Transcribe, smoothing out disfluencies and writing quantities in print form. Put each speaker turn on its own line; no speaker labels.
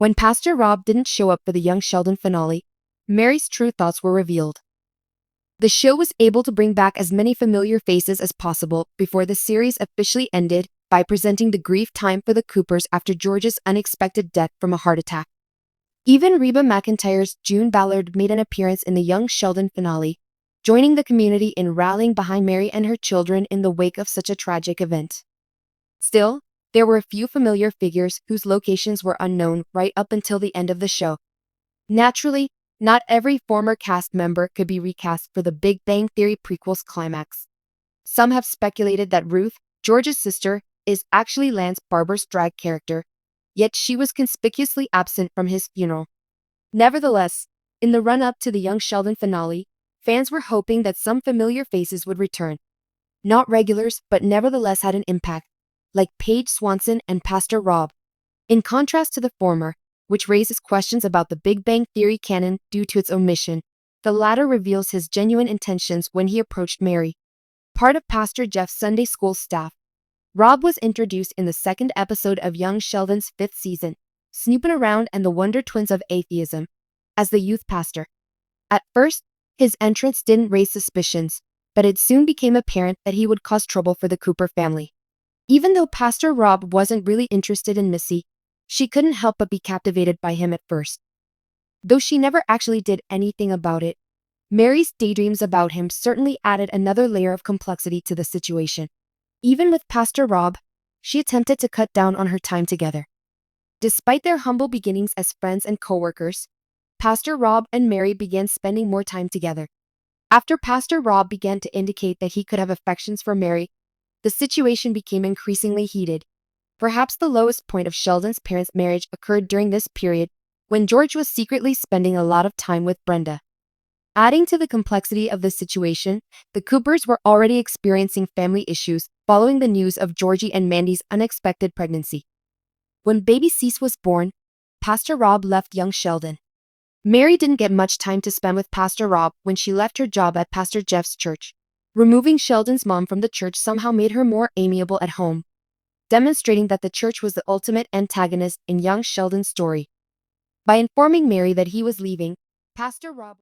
When Pastor Rob didn't show up for the Young Sheldon finale, Mary's true thoughts were revealed. The show was able to bring back as many familiar faces as possible before the series officially ended by presenting the grief time for the Coopers after George's unexpected death from a heart attack. Even Reba McEntire's June Ballard made an appearance in the Young Sheldon finale, joining the community in rallying behind Mary and her children in the wake of such a tragic event. Still, there were a few familiar figures whose locations were unknown right up until the end of the show. Naturally, not every former cast member could be recast for the Big Bang Theory prequel's climax. Some have speculated that Ruth, George's sister, is actually Lance Barber's drag character, yet she was conspicuously absent from his funeral. Nevertheless, in the run-up to the Young Sheldon finale, fans were hoping that some familiar faces would return. Not regulars, but nevertheless had an impact, like Paige Swanson and Pastor Rob. In contrast to the former, which raises questions about the Big Bang Theory canon due to its omission, the latter reveals his genuine intentions when he approached Mary. Part of Pastor Jeff's Sunday school staff, Rob was introduced in the second episode of Young Sheldon's 5th season, Snooping Around and the Wonder Twins of Atheism, as the youth pastor. At first, his entrance didn't raise suspicions, but it soon became apparent that he would cause trouble for the Cooper family. Even though Pastor Rob wasn't really interested in Missy, she couldn't help but be captivated by him at first. Though she never actually did anything about it, Mary's daydreams about him certainly added another layer of complexity to the situation. Even with Pastor Rob, she attempted to cut down on her time together. Despite their humble beginnings as friends and co-workers, Pastor Rob and Mary began spending more time together. After Pastor Rob began to indicate that he could have affections for Mary, the situation became increasingly heated. Perhaps the lowest point of Sheldon's parents' marriage occurred during this period, when George was secretly spending a lot of time with Brenda. Adding to the complexity of the situation, the Coopers were already experiencing family issues following the news of Georgie and Mandy's unexpected pregnancy. When baby Cease was born, Pastor Rob left young Sheldon. Mary didn't get much time to spend with Pastor Rob when she left her job at Pastor Jeff's church. Removing Sheldon's mom from the church somehow made her more amiable at home, demonstrating that the church was the ultimate antagonist in young Sheldon's story. By informing Mary that he was leaving, Pastor Rob